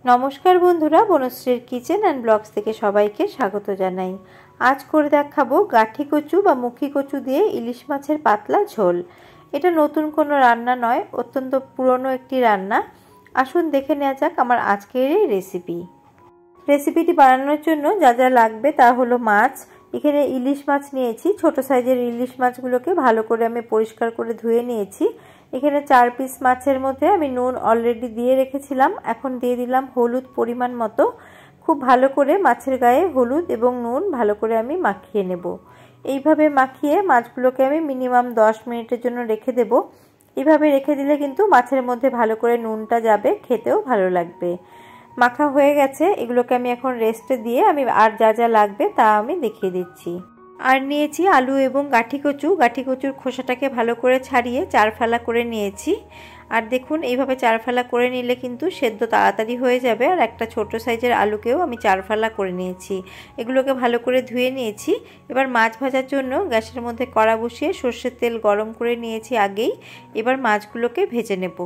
নমস্কার বন্ধুরা, বনশ্রীর kitchen and blogs থেকে সবাইকে স্বাগত জানাই। আজ করে দেখাবো গাঠি কচু বা মুখী কচু দিয়ে ইলিশ মাছের পাতলা ঝোল। এটা নতুন কোনো রান্না নয়, অত্যন্ত পুরনো একটি রান্না। আসুন দেখে নেওয়া যাক আমার আজকের এই রেসিপিটি বানানোর জন্য যা যা লাগবে তা হলো মাছ। এখানে ইলিশ মাছ নিয়েছি, ছোট সাইজের ইলিশ মাছগুলোকে ভালো করে আমি পরিষ্কার করে ধুয়ে নিয়েছি। এখানে 4 পিস মাছের মধ্যে আমি নুন অলরেডি দিয়ে রেখেছিলাম। এখন দিয়ে দিলাম হলুদ পরিমাণ মতো। খুব ভালো করে মাছের গায়ে হলুদ এবং নুন ভালো করে আমি মাখিয়ে নেব। এইভাবে মাখিয়ে মাছগুলোকে আমি মিনিমাম 10 মিনিটের জন্য রেখে দেব। এইভাবে রেখে দিলে কিন্তু মাছের মধ্যে ভালো করে নুনটা যাবে, খেতেও ভালো লাগবে। মাখা হয়ে গেছে, এগুলোকে আমি এখন রেস্টে দিয়ে আমি আর যা যা লাগবে তা আমি দেখিয়ে দিচ্ছি। আর নিয়েছি আলু এবং গাঠি কচুর খোসাটাকে ভালো করে ছাড়িয়ে 4 ফালা করে নিয়েছি। আর দেখুন এইভাবে 4 ফালা করে নিলে কিন্তু সেদ্ধ তাড়াতাড়ি হয়ে যাবে। আর একটা ছোট সাইজের আলুকেও আমি 4 ফালা করে নিয়েছি। এগুলোকে ভালো করে ধুয়ে নিয়েছি। এবার মাছ ভাজার জন্য গ্যাসের মধ্যে কড়া বসিয়ে সর্ষের তেল গরম করে নিয়েছি আগেই। এবার মাছগুলোকে ভেজে নেব।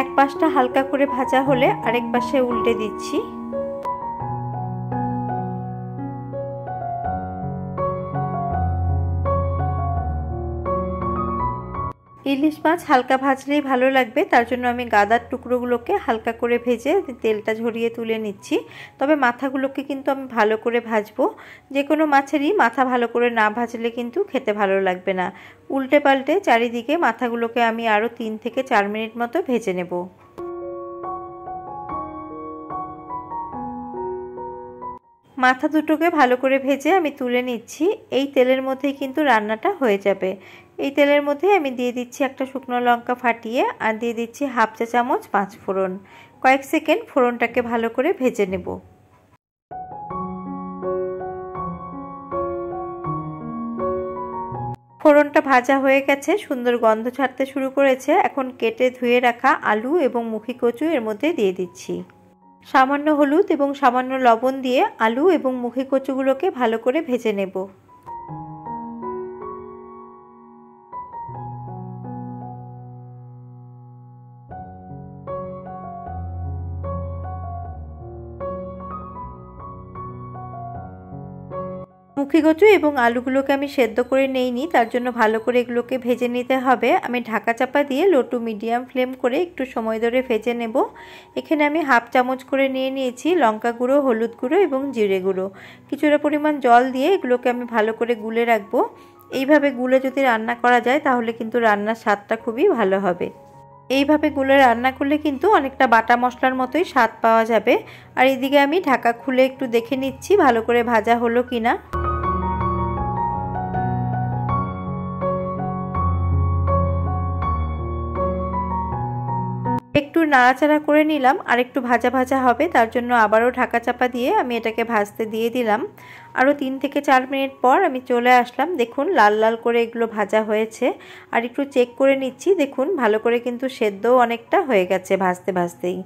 এক পাশটা হালকা করে ভাজা হলে আরেক পাশে উল্টে দিচ্ছি। ইলিশ মাছ হালকা ভাজলেই ভালো লাগবে, তার জন্য আমি গাদার টুকরোগুলোকে হালকা করে ভেজে তেলটা ঝরিয়ে তুলে নিচ্ছি। তবে মাথাগুলোকে কিন্তু আমি ভালো করে ভাজবো। যে কোনো মাছেরই মাথা ভালো করে না ভাজলে কিন্তু খেতে ভালো লাগবে না। উল্টে পাল্টে চারিদিকে মাথাগুলোকে আমি আরও 3 থেকে 4 মিনিট মতো ভেজে নেব। মাথা দুটোকে ভালো করে ভেজে আমি তুলে নিচ্ছি। এই তেলের মধ্যেই কিন্তু রান্নাটা হয়ে যাবে। এই তেলের মধ্যে আমি দিয়ে দিচ্ছি একটা শুকনো লঙ্কা ফাটিয়ে, আর দিয়ে দিচ্ছি হাফ চা চামচ 5 ফোড়ন। কয়েক সেকেন্ড ফোড়নটাকে ভালো করে ভেজে নেব। ফোড়নটা ভাজা হয়ে গেছে, সুন্দর গন্ধ ছাড়তে শুরু করেছে। এখন কেটে ধুয়ে রাখা আলু এবং মুখী কচু এর মধ্যে দিয়ে দিচ্ছি। সামান্য হলুদ এবং সামান্য লবণ দিয়ে আলু এবং মুখী কচুগুলোকে ভালো করে ভেজে নেব। মুখী কচু এবং আলুগুলোকে আমি সেদ্ধ করে নেইনি, তার জন্য ভালো করে এগুলোকে ভেজে নিতে হবে। আমি ঢাকা চাপা দিয়ে লো টু মিডিয়াম ফ্লেম করে একটু সময় ধরে ভেজে নেব। এখানে আমি হাফ চামচ করে নিয়েছি লঙ্কা গুঁড়ো, হলুদ গুঁড়ো এবং জিরে গুঁড়ো। কিছুটা পরিমাণ জল দিয়ে এগুলোকে আমি ভালো করে গুলে রাখবো। এইভাবে গুলে যদি রান্না করা যায় তাহলে কিন্তু রান্নার স্বাদটা খুবই ভালো হবে। এইভাবে গুলে রান্না করলে কিন্তু অনেকটা বাটা মশলার মতোই স্বাদ পাওয়া যাবে। আর এদিকে আমি ঢাকা খুলে একটু দেখে নিচ্ছি ভালো করে ভাজা হলো কিনা। একটু নাড়াচাড়া করে নিলাম, আর একটু ভাজা ভাজা হবে, তার জন্য আবারও ঢাকা চাপা দিয়ে আমি এটাকে ভাজতে দিয়ে দিলাম। আরও 3 থেকে 4 মিনিট পর আমি চলে আসলাম। দেখুন লাল লাল করে এগুলো ভাজা হয়েছে। আর একটু চেক করে নিচ্ছি, দেখুন ভালো করে কিন্তু সেদ্ধও অনেকটা হয়ে গেছে ভাজতে ভাজতেই।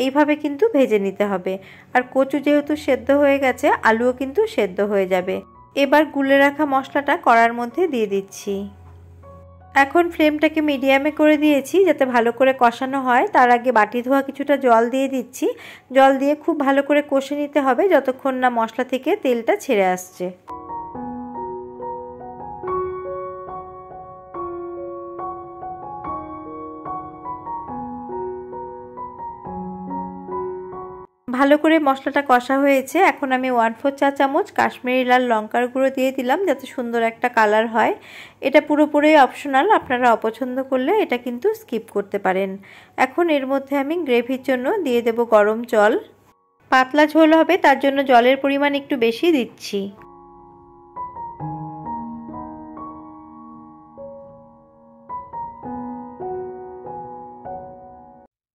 এইভাবে কিন্তু ভেজে নিতে হবে। আর কচু যেহেতু সেদ্ধ হয়ে গেছে, আলুও কিন্তু সেদ্ধ হয়ে যাবে। এবার গুলে রাখা মশলাটা কড়ার মধ্যে দিয়ে দিচ্ছি। এখন ফ্লেমটাকে মিডিয়ামে করে দিয়েছি যাতে ভালো করে কষানো হয়। তার আগে বাটি ধোয়া কিছুটা জল দিয়ে দিচ্ছি। জল দিয়ে খুব ভালো করে কষে নিতে হবে যতক্ষণ না মশলা থেকে তেলটা ছেড়ে আসছে। ভালো করে মশলাটা কষা হয়েছে। এখন আমি 1/4 চা চামচ কাশ্মীরি লাল লঙ্কার গুঁড়ো দিয়ে দিলাম যাতে সুন্দর একটা কালার হয়। এটা পুরোপুরি অপশনাল, আপনারা অপছন্দ করলে এটা কিন্তু স্কিপ করতে পারেন। এখন এর মধ্যে আমি গ্রেভির জন্য দিয়ে দেব গরম জল। পাতলা ঝোল হবে, তার জন্য জলের পরিমাণ একটু বেশি দিচ্ছি।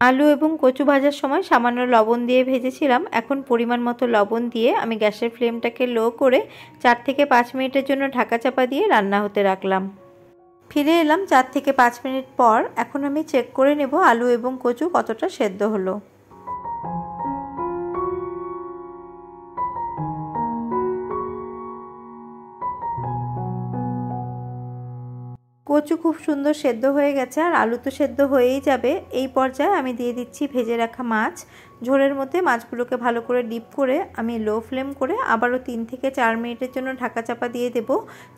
আলু এবং কচু ভাজার সময় সামান্য লবণ দিয়ে ভেজেছিলাম। এখন পরিমাণ মতো লবণ দিয়ে আমি গ্যাসের ফ্লেমটাকে লো করে 4 থেকে 5 মিনিটের জন্য ঢাকা চাপা দিয়ে রান্না হতে রাখলাম। ফিরে এলাম 4 থেকে 5 মিনিট পর। এখন আমি চেক করে নেব আলু এবং কচু কতটা সেদ্ধ হলো। কচু খুব সুন্দর সেদ্ধ হয়ে গেছে আর আলু তো সেদ্ধ হয়েই যাবে। এই পর্যায়ে আমি দিয়ে দিচ্ছি ভেজে রাখা মাছ। ঝোলের মধ্যে মাছগুলোকে ভালো করে ডিপ করে আমি লো ফ্লেম করে আবারও 3 থেকে 4 মিনিটের জন্য ঢাকা চাপা দিয়ে দেব,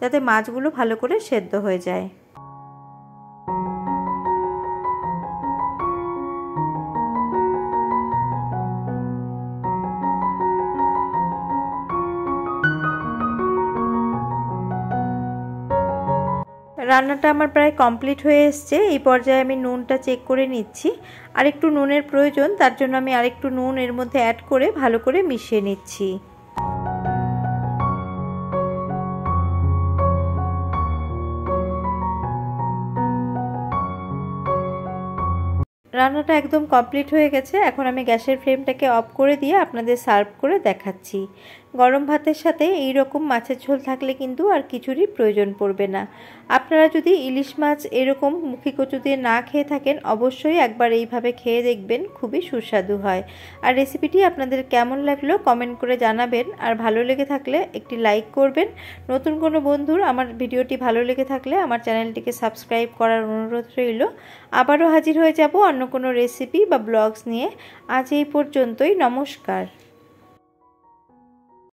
যাতে মাছগুলো ভালো করে সেদ্ধ হয়ে যায়। রান্নাটা আমার প্রায় কমপ্লিট হয়ে এসছে। এই পর্যায়ে আমি নুনটা চেক করে নিচ্ছি। আর একটু নুনের প্রয়োজন, তার জন্য আমি আরেকটু নুন এর মধ্যে অ্যাড করে ভালো করে মিশিয়ে নিচ্ছি। রান্নাটা একদম কমপ্লিট হয়ে গেছে। এখন আমি গ্যাসের ফ্লেমটাকে অফ করে দিয়ে আপনাদের সার্ভ করে দেখাচ্ছি। গরম ভাতের সাথে এই রকম মাছের ঝোল থাকলে কিন্তু আর কিছুরই প্রয়োজন পড়বে না। আপনারা যদি ইলিশ মাছ এরকম মুখি কচু দিয়ে না খেয়ে থাকেন, অবশ্যই একবার এইভাবে খেয়ে দেখবেন, খুবই সুস্বাদু হয়। আর রেসিপিটি আপনাদের কেমন লাগলো কমেন্ট করে জানাবেন। আর ভালো লেগে থাকলে একটি লাইক করবেন। নতুন কোনো বন্ধুর আমার ভিডিওটি ভালো লেগে থাকলে আমার চ্যানেলটিকে সাবস্ক্রাইব করার অনুরোধ রইল। আবারও হাজির হয়ে যাব অন্য কোনো রেসিপি বা ব্লগস নিয়ে। আজ এই পর্যন্তই, নমস্কার।